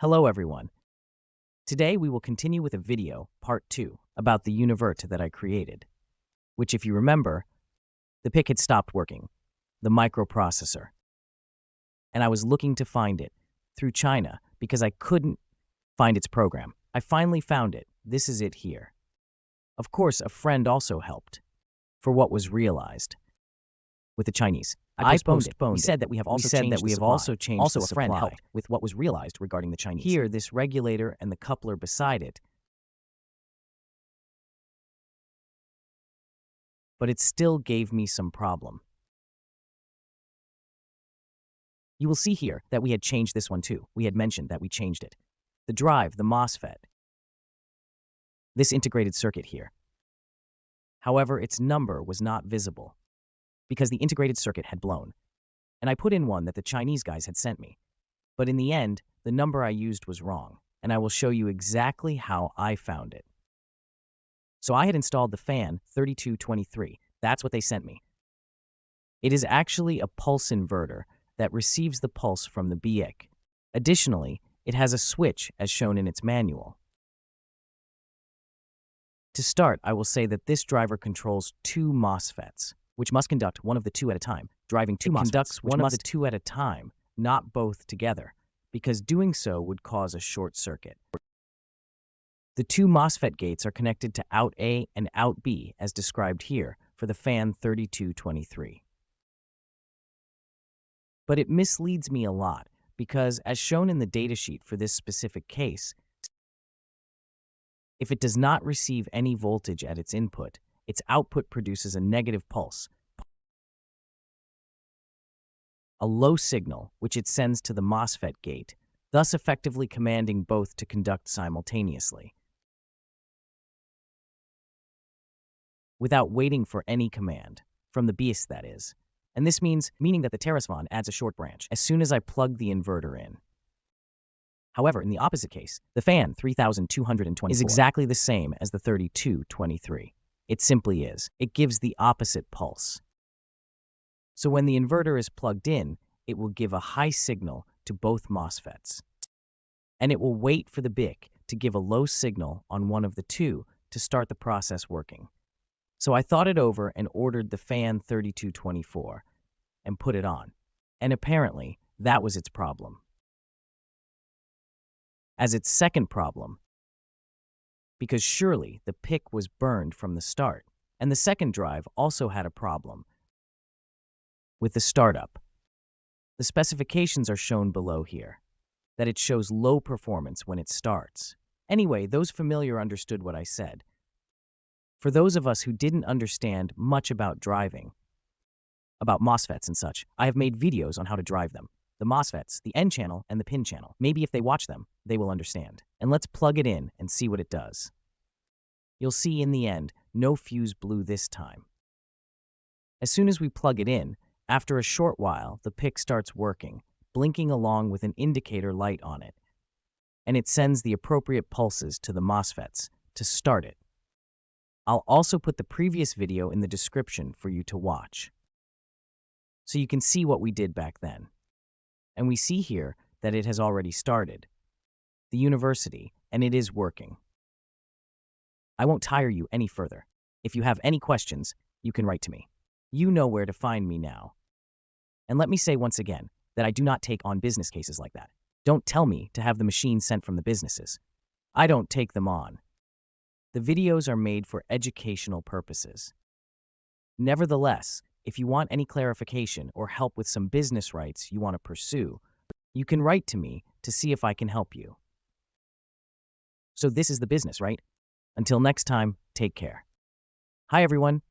Hello everyone. Today we will continue with a video, part 2, about the Univert that I created, which if you remember, the PIC had stopped working, the microprocessor. And I was looking to find it through China because I couldn't find its program. I finally found it. This is it here. Of course, a friend also helped for what was realized with the Chinese. I postponed it. We said that we have also changed the supply. A friend helped with what was realized regarding the Chinese. Here, this regulator and the coupler beside it. But it still gave me some problem. You will see here that we had changed this one too. We had mentioned that we changed it. The drive, the MOSFET. This integrated circuit here. However, its number was not visible because the integrated circuit had blown. And I put in one that the Chinese guys had sent me. But in the end, the number I used was wrong, and I will show you exactly how I found it. So I had installed the fan 3223. That's what they sent me. It is actually a pulse inverter that receives the pulse from the BIC. Additionally, it has a switch as shown in its manual. To start, I will say that this driver controls two MOSFETs, which must conduct one of the two at a time. Driving two MOSFETs conducts one of the two at a time, not both together, because doing so would cause a short circuit. The two MOSFET gates are connected to out A and out B, as described here, for the fan 3223. But it misleads me a lot, because as shown in the datasheet for this specific case, if it does not receive any voltage at its input, its output produces a negative pulse, a low signal, which it sends to the MOSFET gate, thus effectively commanding both to conduct simultaneously, without waiting for any command, from the BIS that is. And this meaning that the Terasvan adds a short branch as soon as I plug the inverter in. However, in the opposite case, the fan 3224 is exactly the same as the 3223. It simply is. It gives the opposite pulse. So when the inverter is plugged in, it will give a high signal to both MOSFETs. And it will wait for the BIC to give a low signal on one of the two to start the process working. So I thought it over and ordered the fan 3224 and put it on. And apparently, that was its problem. As its second problem, because surely the PIC was burned from the start, and the second drive also had a problem with the startup. The specifications are shown below here, that it shows low performance when it starts. Anyway, those familiar understood what I said. For those of us who didn't understand much about driving, about MOSFETs and such, I have made videos on how to drive them. The MOSFETs, the N channel, and the PIN channel. Maybe if they watch them, they will understand. And let's plug it in and see what it does. You'll see in the end, no fuse blew this time. As soon as we plug it in, after a short while, the PIC starts working, blinking along with an indicator light on it. And it sends the appropriate pulses to the MOSFETs to start it. I'll also put the previous video in the description for you to watch, so you can see what we did back then. And we see here that it has already started, the university, and it is working. I won't tire you any further. If you have any questions, you can write to me. You know where to find me now. And let me say once again that I do not take on business cases like that. Don't tell me to have the machine sent from the businesses. I don't take them on. The videos are made for educational purposes. Nevertheless, if you want any clarification or help with some business rights you want to pursue, you can write to me to see if I can help you. So this is the business, right? Until next time, take care. Hi everyone.